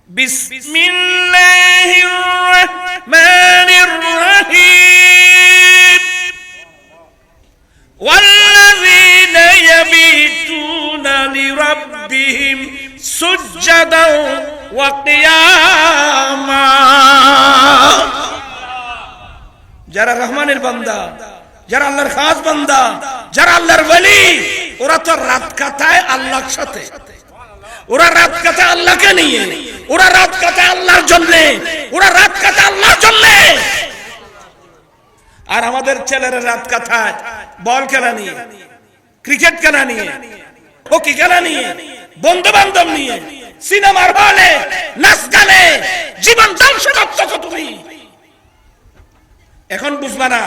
বিসমিল্লাহির রহমানির রহিম ওয়াল্লাযীনা ইয়াবিতুনা লিরাব্বিহিম সুজদান ওয়া কিয়ামা। যারা রহমানের বান্দা, যারা আল্লাহর খাস বান্দা, যারা আল্লাহর ওলি, ওরা তো রাত কাটায় আল্লাহর সাথে, ওরা রাত কাটায় আল্লাহকে নিয়ে, ওরা রাত কাটায় আল্লাহর জন্য, ওরা রাত কাটায় আল্লাহর জন্য। আর আমাদের ছেলেরা রাত কাটায় বল খেলা নিয়ে, ক্রিকেট খেলা নিয়ে, হকি খেলা নিয়ে, বন্ধু বান্ধব নিয়ে, সিনেমার হলে, নাচ গানে জীবন ধ্বংস করছো তুমি। এখন বুঝবা না,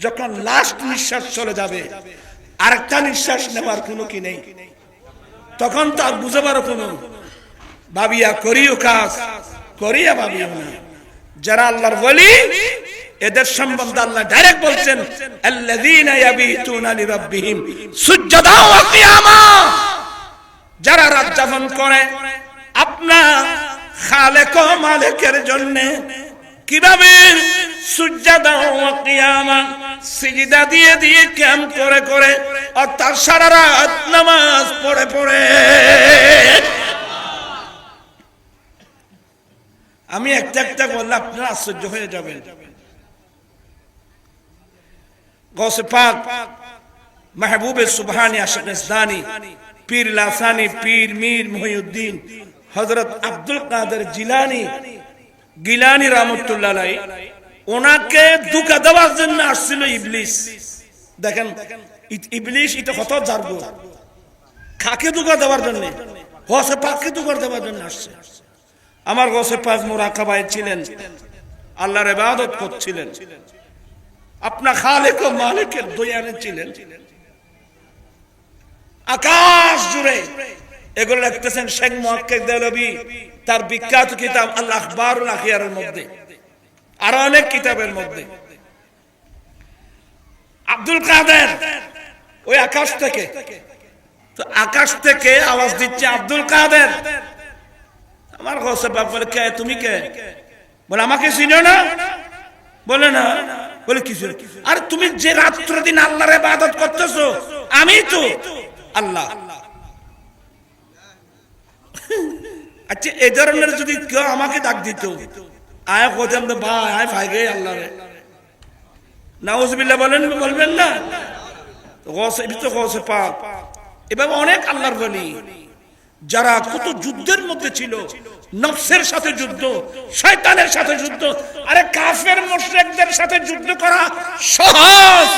যখন লাস্ট নিঃশ্বাস চলে যাবে, আরেকটা নিঃশ্বাস নেবার কোনো কি নেই, তখন তো আর বুঝে পারো কোনো ভাবিয়া করিও কাজ, করিয়া ভাবিও না। যারা আল্লাহর ওলি, এদের সম্বন্ধে আল্লাহ ডাইরেক্ট বলছেন, আল্লাযীনা ইয়াবিতুনা লিরাব্বিহিম সুজদান ওয়া কিয়ামা। যারা রাত যাপন করে আপনার খালেক ও মালিকের জন্য, কিভাবে? সুজদা ওয়া কিয়ামা, সিজদা দিয়ে দিয়ে কিয়াম করে করে, অর্থাৎ সারা রাত নামাজ পড়ে পড়ে। আমি একটা একটা বললে আপনারা আশ্চর্য হয়ে যাবেন। গৌসে পাক মাহবুবে সুবহানি আশিক ইসলামি, পীর লাসানি, পীর মীর মুহিউদ্দিন হযরত আব্দুল কাদের জিলানী গিলানী রাহমাতুল্লাহ আলাইহি, ওনাকে ধোঁকা দেওয়ার জন্য আসছিল ইবলিস। দেখেন ইবলিস এটা কত জারবো, কাকে ধোঁকা দেওয়ার জন্য? গৌসে পাককে ধোঁকা দেওয়ার জন্য আসছে। আমার গৌসে পাক মুরাকাবায় ছিলেন, আল্লাহর ইবাদত করছিলেন, আপনার খালেক ও মালিকের দয়ানে ছিলেন। আকাশ জুড়ে এগুলো লিখতেছেন শেখ মুহাক্কিক দেহলভী তার বিখ্যাত কিতাব আল আখবারুল আখিয়ারের মধ্যে, আর অনেক কিতাবের মধ্যে। আব্দুল কাদের ওই আকাশ থেকে, তো আকাশ থেকে আওয়াজ দিচ্ছে, আব্দুল কাদের। আমার গৌসে পাক বলে, কে তুমি? কে? বলে আমাকে চিনো না? বলে না। বলে কিছু? আর তুমি যে রাত্র দিন আল্লাহর ইবাদত করতেছো, আমি তো আল্লাহ। আচ্ছা, এই ধরনের যদি কেউ আমাকে ডাক দিত, আয় কোথাম তো ভাই, আয় ভাই গে আল্লাহ রে, নাউজুবিল্লাহ বলেন, বলবেন না? গৌসে পাক এভাবে অনেক আল্লাহর ওলি যারা কত যুদ্ধের মধ্যে ছিল, নফসের সাথে যুদ্ধ, শয়তানের সাথে যুদ্ধ। আরে কাফের মুশরিকদের সাথে যুদ্ধ করা সহজ,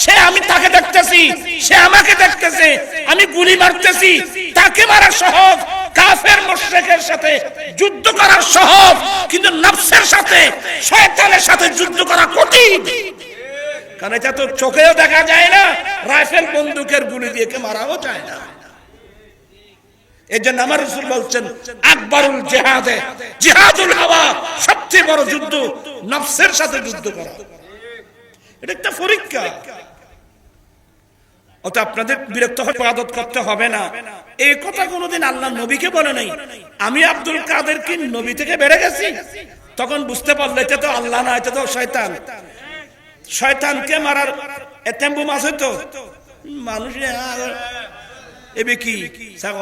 সে আমি তাকে দেখতেছি, সে আমাকে দেখতেছে, আমি গুলি মারতেছি, তাকে মারা সহজ। কাফের মুশরিকের সাথে যুদ্ধ করা সহজ, কিন্তু নফসের সাথে, শয়তানের সাথে যুদ্ধ করা কঠিন। কারণ এটা তো চোখেও দেখা যায় না, রাইফেল বন্দুকের গুলি দিয়ে কে মারাও যায় না। এই জন্য আমার রাসূল বলছেন, আকবরুল জিহাদে জিহাদুল হাওয়া, সবচেয়ে বড় যুদ্ধ নফসের সাথে যুদ্ধ করা। এটা একটা পরীক্ষা। অত আপনাদের বিরক্ত হয়ে ইবাদত করতে হবে না, এই কথা কোনোদিন আল্লাহ নবীকে বলে নাই। আমি আব্দুল কাদের কি নবী থেকে বেড়ে গেছি? তখন বুঝতে পারলে এটা তো আল্লাহ না, এটা তো শয়তান। শয়তানকে মারার এতেম্বু মাছ হইতো মানুষ এবে কি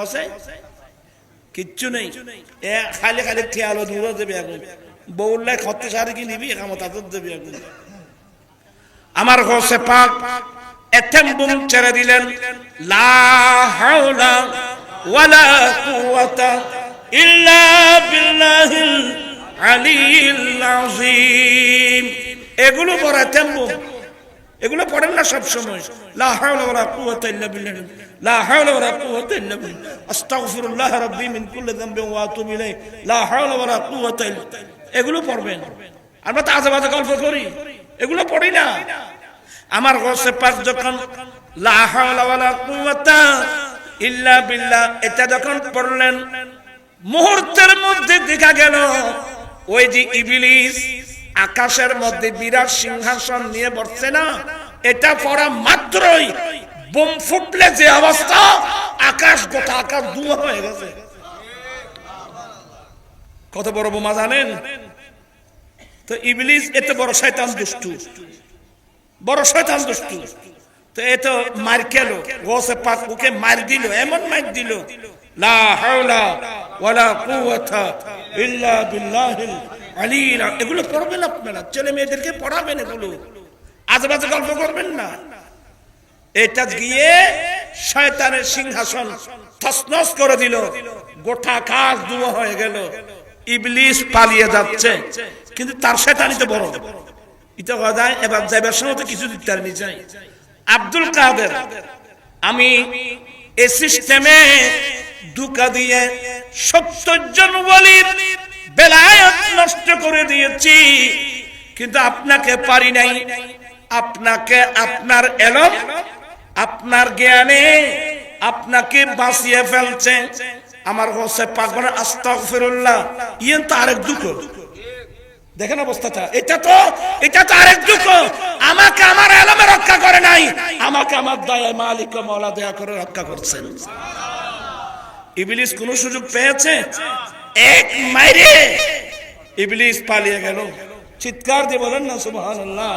আছে? কিচ্ছু নেই, খালি খালি খেয়ালো দূর দেবে। এখন বউল্লাই খত্তে সারি কি নিবি, একামত আদর দেবে। এখন আমার গৌসে পাক এতেম্বুম ছেড়ে দিলেন, লা হাওলা ওয়ালা কুওয়াতা ইল্লা বিল্লাহিল আলিয়্যিল আযীম। এগুলো বড় এতেম্বুম, এগুলো পড়েন না সব সময়। লা হাওলা ওয়ালা কুওয়াতা ইল্লা বিল্লাহ, লা হাওলা ওয়ালা কুওয়াতা ইল্লা বিল্লাহ, আস্তাগফিরুল্লাহ রাব্বি মিন কুল্লি যামবিন ওয়া আতুবু ইলাইহি, লা হাওলা ওয়ালা কুওয়াতা ইল্লা। এগুলো পড়বেন। আমরা তো আজে বাজে গল্প করি, এগুলো পড়ি না। আমার গৌসে পাক যখন লা হাওলা ওয়ালা কুওয়াতা ইল্লা বিল্লাহ এটা যখন পড়লেন, মুহূর্তের মধ্যে দেখা গেল ওই যে ইবলিস আকাশের মধ্যে বিরাট সিংহাসন নিয়ে বসছে না, এটা পড়া মাত্রই বোম ফুটলে যে অবস্থা, আকাশ গোটা আকাশ ধোঁয়া হয়ে গেছে। কত বড় বোমা জানেন? তো ইবলিস এত বড় শয়তান দুষ্টু, বড় শয়তান দুষ্টু। তো এ তো মার খেলো, গোসে পাক ওকে মার দিল, এমন মার দিল, লা হাওলা ওয়ালা কুওয়াতা ইল্লা বিল্লাহিল আলিয়্যিল। এগুলো পড়বেন আপনারা, ছেলে মেয়েদেরকে পড়াবেন, এগুলো আজেবাজে গল্প করবেন না। এটা গিয়ে শয়তানের সিংহাসন তছনছ করে দিল, গোটা আকাশ ধোঁয়া হয়ে গেল। ইবলিস পালিয়ে যাচ্ছে, কিন্তু তার শয়তানি তো বড়। এটা যায় এবার যাইবার সময় তো কিছু দিতে পারেনি। যাই আব্দুল কাদের, আমি এই সিস্টেমে ধোঁকা দিয়ে ৭০ জন ওয়ালির বেলায়েত নষ্ট করে দিয়েছি, কিন্তু আপনাকে পারি নাই। আপনাকে আপনার এলম, আপনার জ্ঞানে আপনাকে বাঁচিয়ে ফেলছে। আমার হোসে পাক বলে আস্তাগফিরুল্লাহ, ইয়েন তো আরেক দুঃখ। দেখেন অবস্থাটা, এটা তো আরেক দুঃখ। আমাকে আমার এলমে রক্ষা করে নাই, আমাকে আমার দয়া মালিক ও মাওলা দয়া করে রক্ষা করছেন। ইবলিস কোন সুযোগ পেয়েছে? এক মাইরে ইবলিস পালিয়ে গেল। চিৎকার দিয়ে বলেন না সুবহানাল্লাহ।